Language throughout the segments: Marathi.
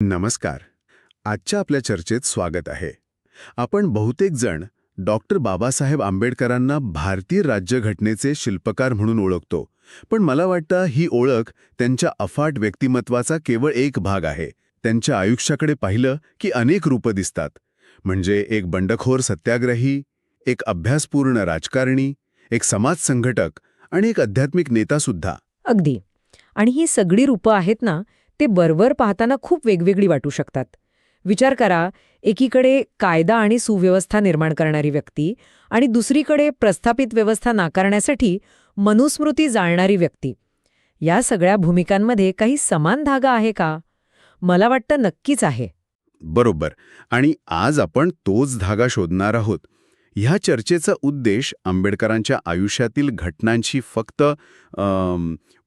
नमस्कार. आजच्या आपल्या चर्चेत स्वागत आहे. आपण बहुतेक जण डॉक्टर बाबासाहेब आंबेडकरांना भारतीय राज्यघटनेचे शिल्पकार म्हणून ओळखतो. पण मला वाटतं ही ओळख त्यांच्या अफाट व्यक्तिमत्वाचा केवळ एक भाग आहे. त्यांच्या आयुष्याकडे पाहिलं की अनेक रूपं दिसतात. म्हणजे एक बंडखोर सत्याग्रही, एक अभ्यासपूर्ण राजकारणी, एक समाज संघटक आणि एक आध्यात्मिक नेतासुद्धा. अगदी. आणि ही सगळी रूपं आहेत ना, ते वरवर पाहताना खूप वेगवेगळी वाटू शकतात. विचार करा, एकीकडे कायदा आणि सुव्यवस्था निर्माण करणारी व्यक्ती आणि दुसरीकडे प्रस्थापित व्यवस्था नाकारण्यासाठी मनुस्मृती जाळणारी व्यक्ती. या सगळ्या भूमिकांमध्ये काही समान धागा आहे का? मला वाटतं नक्कीच आहे. बरोबर. आणि आज आपण तोच धागा शोधणार आहोत. ह्या चर्चेचा उद्देश आंबेडकरांच्या आयुष्यातील घटनांची फक्त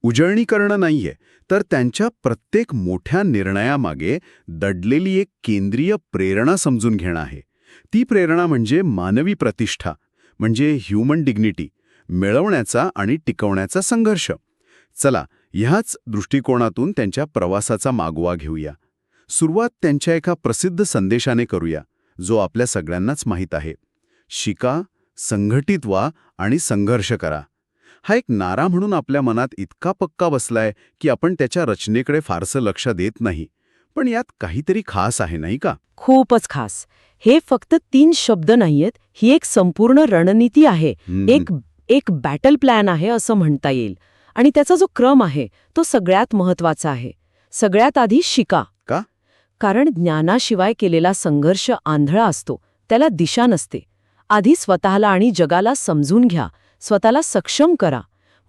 उजळणी करणं नाहीये, तर त्यांच्या प्रत्येक मोठ्या निर्णयामागे दडलेली एक केंद्रीय प्रेरणा समजून घेणं आहे. ती प्रेरणा म्हणजे मानवी प्रतिष्ठा, म्हणजे ह्युमन डिग्निटी, मिळवण्याचा आणि टिकवण्याचा संघर्ष. चला, ह्याच दृष्टिकोनातून त्यांच्या प्रवासाचा मागोवा घेऊया. सुरुवात त्यांच्या एका प्रसिद्ध संदेशाने करूया, जो आपल्या सगळ्यांनाच माहीत आहे. शिका, संघटित व्हा आणि संघर्ष करा. हा एक नारा म्हणून आपल्या मनात इतका पक्का बसलाय की आपण त्याच्या रचनेकडे फारसं लक्ष देत नाही. पण यात काहीतरी खास आहे, नाही का? खूपच खास. हे फक्त 3 शब्द नाहीयेत, ही एक संपूर्ण रणनीती आहे. एक बॅटल प्लॅन आहे असं म्हणता येईल. आणि त्याचा जो क्रम आहे तो सगळ्यात महत्वाचा आहे. सगळ्यात आधी शिका. का? कारण ज्ञानाशिवाय केलेला संघर्ष आंधळा असतो, त्याला दिशा नसते. आधी स्वतःला आणि जगाला समजून घ्या, स्वतःला सक्षम करा.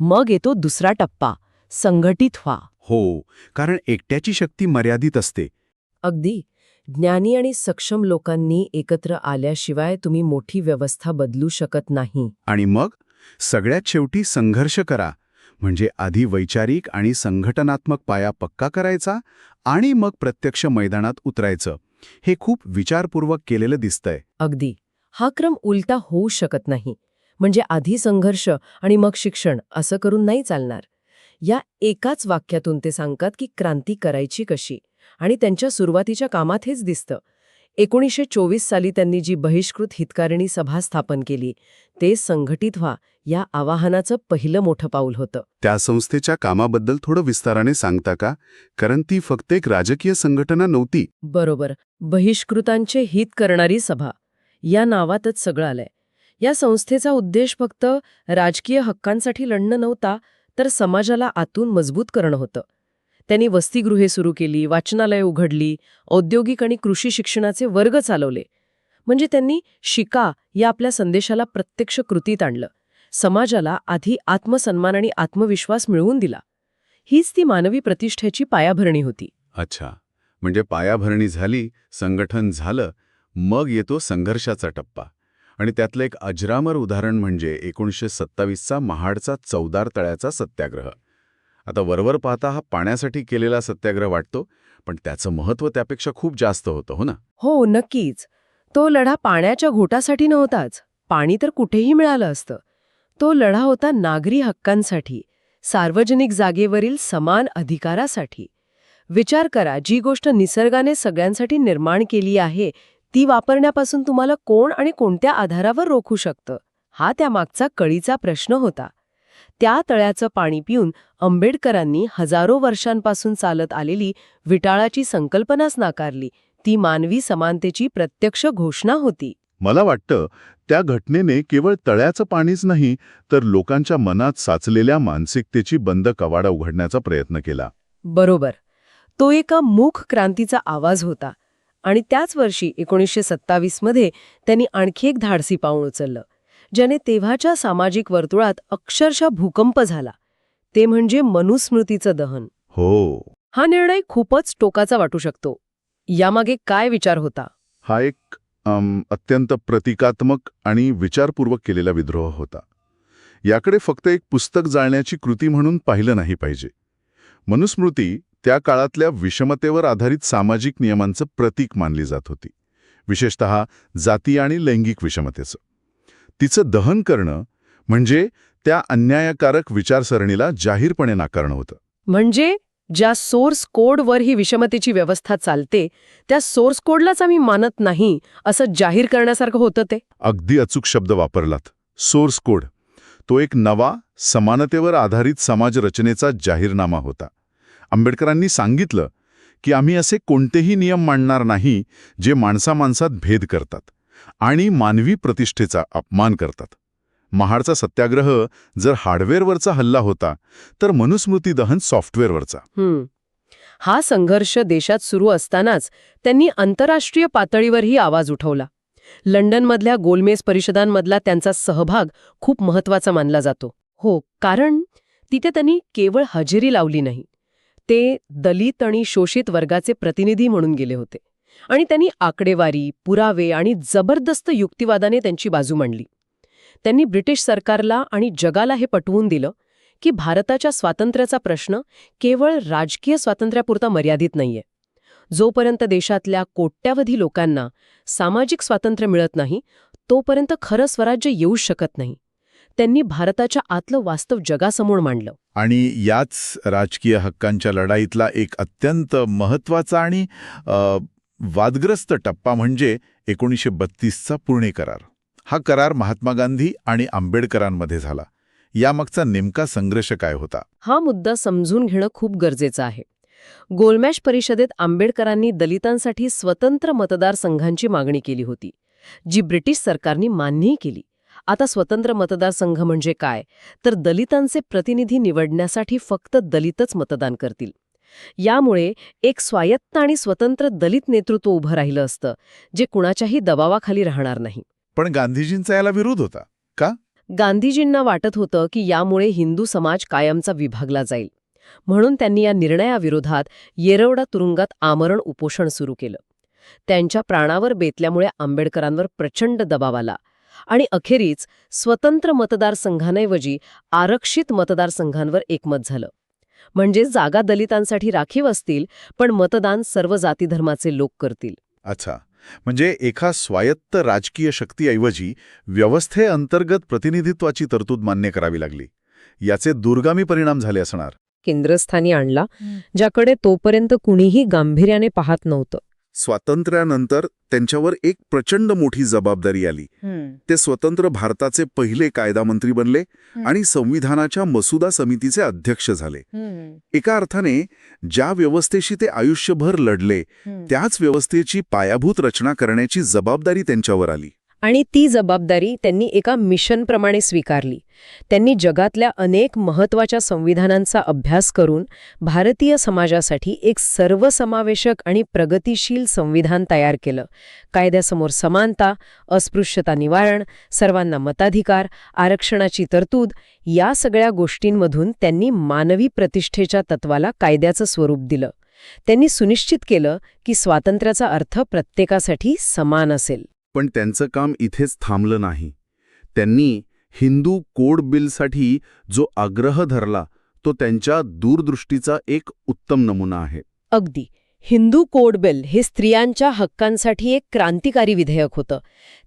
मग येतो दुसरा टप्पा, संघटित व्हा. हो, कारण एकट्याची शक्ती मर्यादित असते. अगदी. ज्ञानी आणि सक्षम लोकांनी एकत्र आल्याशिवाय तुम्ही मोठी व्यवस्था बदलू शकत नाही. आणि मग सगळ्यात शेवटी संघर्ष करा. म्हणजे आधी वैचारिक आणि संघटनात्मक पाया पक्का करायचा आणि मग प्रत्यक्ष मैदानात उतरायचं. हे खूप विचारपूर्वक केलेलं दिसतंय. अगदी. हा क्रम उलटा होऊ शकत नाही. म्हणजे आधी संघर्ष आणि मग शिक्षण असं करून नाही चालणार. या एकाच वाक्यातून ते सांगतात की क्रांती करायची कशी, आणि त्यांच्या सुरुवातीच्या कामात हेच दिसतं. 1924 साली त्यांनी जी बहिष्कृत हितकारिणी सभा स्थापन केली, ते संघटित व्हा या आवाहनाचं पहिलं मोठं पाऊल होतं. त्या संस्थेच्या कामाबद्दल थोडं विस्ताराने सांगता का? कारण ती फक्त एक राजकीय संघटना नव्हती. बरोबर. बहिष्कृतांचे हित करणारी सभा या नावातच सगळं आलंय. या संस्थेचा उद्देश फक्त राजकीय हक्कांसाठी लढणं नव्हता, तर समाजाला आतून मजबूत करणं होतं. त्यांनी वसतिगृहे सुरू केली, वाचनालय उघडली, औद्योगिक आणि कृषी शिक्षणाचे वर्ग चालवले. म्हणजे त्यांनी शिका या आपल्या संदेशाला प्रत्यक्ष कृतीत आणलं. समाजाला आधी आत्मसन्मान आणि आत्मविश्वास मिळवून दिला. हीच ती मानवी प्रतिष्ठेची पायाभरणी होती. अच्छा, म्हणजे पायाभरणी झाली, संघटन झालं, मग येतो संघर्षाचा टप्पा. आणि त्यातलं एक अजरामर उदाहरण म्हणजे 1927चा महाडचा चवदार तळ्याचा सत्याग्रह. आता वरवर पाहता हा पाण्यासाठी केलेला सत्याग्रह वाटतो, पण त्याचं महत्त्व त्यापेक्षा खूप जास्त होतं, हो ना? हो, नक्कीच. तो लढा पाण्याच्या घोटासाठी नव्हताच. पाणी तर कुठेही मिळालं असतं. तो लढा होता नागरी हक्कांसाठी, सार्वजनिक जागेवरील समान अधिकारासाठी. विचार करा, जी गोष्ट निसर्गाने सगळ्यांसाठी निर्माण केली आहे ती वापरण्यापासून तुम्हाला कोण आणि कोणत्या आधारावर रोखू शकतं, हा त्यामागचा कळीचा प्रश्न होता. त्या तळ्याचं पाणी पिऊन आंबेडकरांनी हजारो वर्षांपासून चालत आलेली विटाळाची संकल्पनाच नाकारली. ती मानवी समानतेची प्रत्यक्ष घोषणा होती. मला वाटतं त्या घटनेने केवळ तळ्याचं पाणीच नाही, तर लोकांच्या मनात साचलेल्या मानसिकतेची बंद कवाडा उघडण्याचा प्रयत्न केला. बरोबर. तो एका मूक क्रांतीचा आवाज होता. आणि त्याच वर्षी 1927 मध्ये त्यांनी आणखी एक धाडसी पाऊल उचललं, ज्याने तेव्हाच्या सामाजिक वर्तुळात अक्षरशः भूकंप झाला. ते म्हणजे मनुस्मृतीचं दहन. हो, हा निर्णय खूपच टोकाचा वाटू शकतो. यामागे काय विचार होता? हा एक अत्यंत प्रतिकात्मक आणि विचारपूर्वक केलेला विद्रोह होता. याकडे फक्त एक पुस्तक जाळण्याची कृती म्हणून पाहिलं नाही पाहिजे. मनुस्मृती त्या काळातल्या विषमतेवर आधारित सामाजिक नियमांचं प्रतीक मानली जात होती, विशेषतः जाती आणि लैंगिक विषमतेचं. तिचं दहन करणं म्हणजे त्या अन्यायकारक विचारसरणीला जाहीरपणे नाकारणं होतं. म्हणजे ज्या सोर्स कोडवर ही विषमतेची व्यवस्था चालते त्या सोर्स कोडलाच आम्ही मानत नाही असं जाहीर करण्यासारखं होतं ते. अगदी अचूक शब्द वापरलात. Source code. तो एक नवा, समानतेवर आधारित समाज रचनेचा जाहीरनामा होता. आंबेडकरांनी सांगितलं की आम्ही असे कोणतेही नियम मांडणार नाही जे माणसामाणसात भेद करतात आणि मानवी प्रतिष्ठेचा अपमान करतात. महाडचा सत्याग्रह जर हार्डवेअरवरचा हल्ला होता तर मनुस्मृती दहन सॉफ्टवेअरवरचा. हा संघर्ष देशात सुरू असतानाच त्यांनी आंतरराष्ट्रीय पातळीवरही आवाज उठवला. लंडनमधल्या गोलमेज परिषदांमधला त्यांचा सहभाग खूप महत्वाचा मानला जातो. कारण तिथे त्यांनी केवळ हजेरी लावली नाही, ते दलित आणि शोषित वर्गाचे प्रतिनिधी म्हणून गेले होते आणि त्यांनी आकडेवारी, पुरावे आणि जबरदस्त युक्तिवादाने त्यांची बाजू मांडली. त्यांनी ब्रिटिश सरकारला आणि जगाला हे पटवून दिलं की भारताच्या स्वातंत्र्याचा प्रश्न केवळ राजकीय स्वातंत्र्यापुरता मर्यादित नाहीये. जोपर्यंत देशातल्या कोट्यावधी लोकांना सामाजिक स्वातंत्र्य मिळत नाही तोपर्यंत खरं स्वराज्य येऊ शकत नाही. त्यांनी भारताच्या आतलं वास्तव जगासमोर मांडलं. आणि याच राजकीय हक्कांच्या लढाईतला एक अत्यंत महत्त्वाचा आणि वादग्रस्त टप्पा म्हणजे 1932चा पुणे करार. हा करार महात्मा गांधी आणि आंबेडकरांमध्ये झाला. यामागचा नेमका संघर्ष काय होता? हा मुद्दा समजून घेणं खूप गरजेचं आहे. गोलमॅश परिषदेत आंबेडकरांनी दलितांसाठी स्वतंत्र मतदारसंघांची मागणी केली होती, जी ब्रिटिश सरकारने मान्यही केली. आता स्वतंत्र मतदारसंघ म्हणजे काय, तर दलितांचे प्रतिनिधी निवडण्यासाठी फक्त दलितच मतदान करतील. यामुळे एक स्वायत्त आणि स्वतंत्र दलित नेतृत्व उभं राहिलं असतं, जे कुणाच्याही दबावाखाली राहणार नाही. पण गांधीजींचा याला विरोध होता का? गांधीजींना वाटत होतं की यामुळे हिंदू समाज कायमचा विभागला जाईल. म्हणून त्यांनी या निर्णयाविरोधात येरवडा तुरुंगात आमरण उपोषण सुरू केलं. त्यांच्या प्राणावर बेतल्यामुळे आंबेडकरांवर प्रचंड दबाव आला आणि अखेरीस स्वतंत्र मतदारसंघांऐवजी आरक्षित मतदारसंघांवर एकमत झालं. म्हणजे जागा दलितांसाठी राखीव असतील, पण मतदान सर्व जातीधर्माचे लोक करतील. अच्छा, म्हणजे एका स्वायत्त राजकीय शक्तीऐवजी व्यवस्थेअंतर्गत प्रतिनिधित्वाची तरतूद मान्य करावी लागली. याचे दूरगामी परिणाम झाले असणार. केंद्रस्थानी आणला, ज्याकडे तोपर्यंत कुणीही गांभीर्याने पाहत नव्हतं. स्वातंत्र्यानंतर त्यांच्यावर एक प्रचंड मोठी जबाबदारी आली. ते स्वतंत्र भारताचे पहिले कायदामंत्री बनले आणि संविधानाच्या मसुदा समितीचे अध्यक्ष झाले. एका अर्थाने ज्या व्यवस्थेशी ते आयुष्यभर लढले त्याच व्यवस्थेची पायाभूत रचना करण्याची जबाबदारी त्यांच्यावर आली. आणि ती जबाबदारी त्यांनी एका मिशनप्रमाणे स्वीकारली. त्यांनी जगातल्या अनेक महत्त्वाच्या संविधानांचा अभ्यास करून भारतीय समाजासाठी एक सर्वसमावेशक आणि प्रगतिशील संविधान तयार केलं. कायद्यासमोर समानता, अस्पृश्यता निवारण, सर्वांना मताधिकार, आरक्षणाची तरतूद या सगळ्या गोष्टींमधून त्यांनी मानवी प्रतिष्ठेच्या तत्वाला कायद्याचं स्वरूप दिलं. त्यांनी सुनिश्चित केलं की स्वातंत्र्याचा अर्थ प्रत्येकासाठी समान असेल. पण त्यांचं काम इथेच थांबलं नाही. त्यांनी हिंदू कोड बिलसाठी जो आग्रह धरला तो त्यांच्या दूरदृष्टीचा एक उत्तम नमुना आहे. अगदी. हिंदू कोड बिल हे स्त्रियांच्या हक्कांसाठी एक क्रांतिकारी विधेयक होतं.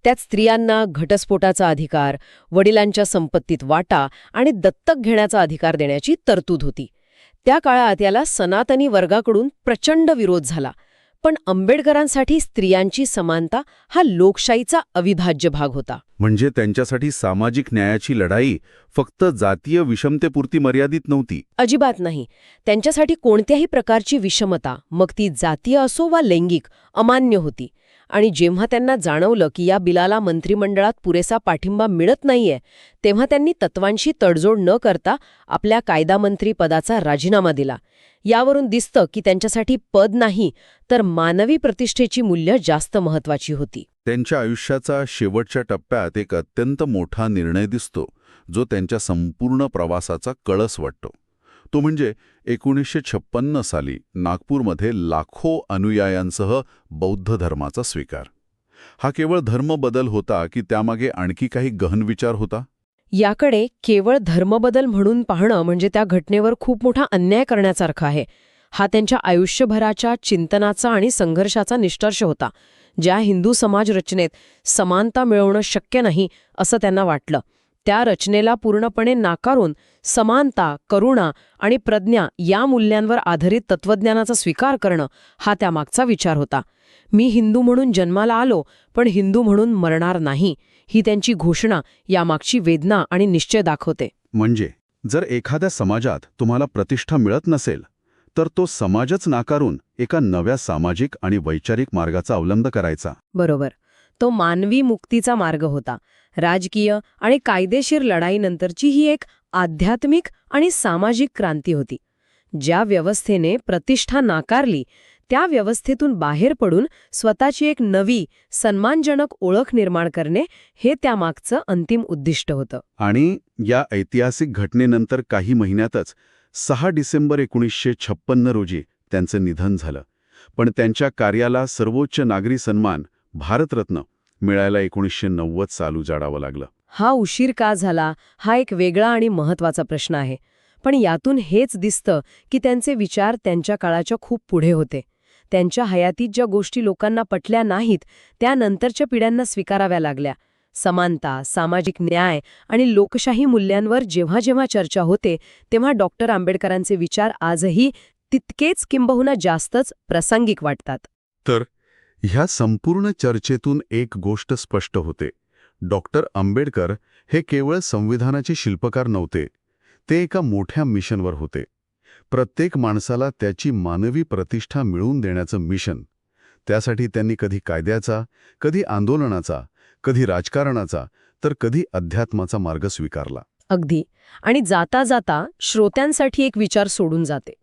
त्यात स्त्रियांना घटस्फोटाचा अधिकार, वडिलांच्या संपत्तीत वाटा आणि दत्तक घेण्याचा अधिकार देण्याची तरतूद होती. त्या काळात याला सनातनी वर्गाकडून प्रचंड विरोध झाला. पण आंबेडकरांसाठी स्त्रियांची समानता हा लोकशाहीचा अविभाज्य भाग होता. म्हणजे त्यांच्यासाठी सामाजिक न्यायाची लढाई फक्त जातीय विषमतेपुरती मर्यादित नव्हती. अजिबात नाही. त्यांच्यासाठी कोणत्याही प्रकारची विषमता, मग ती जातीय असो वा लैंगिक, अमान्य होती. आणि जेव्हा त्यांना जाणवलं की या बिलाला मंत्रिमंडळात पुरेसा पाठिंबा मिळत नाहीये, तेव्हा त्यांनी तत्वांशी तडजोड न करता आपल्या कायदामंत्री पदाचा राजीनामा दिला. यावरून दिसतं की त्यांच्यासाठी पद नाही, तर मानवी प्रतिष्ठेची मूल्य जास्त महत्वाची होती. त्यांच्या आयुष्याचा शेवटच्या टप्प्यात एक अत्यंत मोठा निर्णय दिसतो, जो त्यांच्या संपूर्ण प्रवासाचा कळस वाटतो. तो म्हणजे 1956 साली नागपूरमध्ये लाखो अनुयायांसह बौद्ध धर्माचा स्वीकार. हा केवळ धर्मबदल होता की त्यामागे आणखी काही गहन विचार होता? याकडे केवळ धर्मबदल म्हणून पाहणं म्हणजे त्या घटनेवर खूप मोठा अन्याय करण्यासारखा आहे. हा त्यांच्या आयुष्यभराच्या चिंतनाचा आणि संघर्षाचा निष्कर्ष होता. ज्या हिंदू समाज रचनेत समानता मिळवणं शक्य नाही असं त्यांना वाटलं, त्या रचनेला पूर्णपणे नाकारून समानता, करुणा आणि प्रज्ञा या मूल्यांवर आधारित तत्वज्ञानाचा स्वीकार करणं हा त्यामागचा विचार होता. मी हिंदू म्हणून जन्माला आलो, पण हिंदू म्हणून मरणार नाही, ही त्यांची घोषणा यामागची वेदना आणि निश्चय दाखवते. म्हणजे जर एखाद्या समाजात तुम्हाला प्रतिष्ठा मिळत नसेल तर तो समाजच नाकारून एका नव्या सामाजिक आणि वैचारिक मार्गाचा अवलंब करायचा. बरोबर. तो मानवी मुक्तीचा मार्ग होता. राजकीय आणि कायदेशीर लढाईनंतरची ही एक आध्यात्मिक आणि सामाजिक क्रांती होती. ज्या व्यवस्थेने प्रतिष्ठा नाकारली त्या व्यवस्थेतून बाहेर पडून स्वतःची एक नवी, सन्मानजनक ओळख निर्माण करणे हे त्यामागचं अंतिम उद्दिष्ट होतं. आणि या ऐतिहासिक घटनेनंतर काही महिन्यातच 6 डिसेंबर 1956 रोजी त्यांचं निधन झालं. पण त्यांच्या कार्याला सर्वोच्च नागरी सन्मान भारतरत्न मिळायला 1990 साल उजाडावं लागलं. हा उशीर का झाला हा एक वेगळा आणि महत्वाचा प्रश्न आहे. पण यातून हेच दिसतं की त्यांचे विचार त्यांच्या काळाच्या खूप पुढे होते. त्यांच्या हयातीत ज्या गोष्टी लोकांना पटल्या नाहीत त्या नंतरच्या पिढ्यांना स्वीकाराव्या लागल्या. समानता, सामाजिक न्याय आणि लोकशाही मूल्यांवर जेव्हा जेव्हा चर्चा होते तेव्हा डॉक्टर आंबेडकरांचे विचार आजही तितकेच किंबहुना जास्तच प्रासंगिक वाटतात. तर ह्या संपूर्ण चर्चेतून एक गोष्ट स्पष्ट होते. डॉक्टर आंबेडकर हे केवळ संविधानाचे शिल्पकार नव्हते, ते एका मोठ्या मिशनवर होते. प्रत्येक माणसाला त्याची मानवी प्रतिष्ठा मिळवून देण्याचं मिशन. त्यासाठी त्यांनी कधी कायद्याचा, कधी आंदोलनाचा, कधी राजकारणाचा, तर कधी अध्यात्माचा मार्ग स्वीकारला. अगदी. आणि जाता जाता श्रोत्यांसाठी एक विचार सोडून जाते.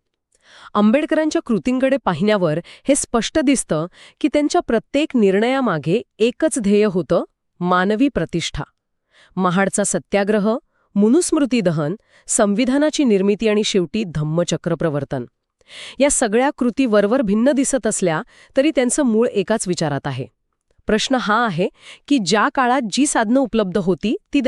आंबेडकरांच्या कृतींकडे पाहिल्यावर हे स्पष्ट दिसतं की त्यांच्या प्रत्येक निर्णयामागे एकच ध्येय होतं, मानवी प्रतिष्ठा. महाडचा सत्याग्रह, मनुस्मृती दहन, संविधानाची निर्मिती आणि शेवटी धम्मचक्र प्रवर्तन. या सगळ्या कृती वरवर भिन्न दिसत असल्या तरी त्यांचं मूळ एकाच विचारात आहे. प्रश्न हा आहे की ज्या काळात जी साधनं उपलब्ध होती ती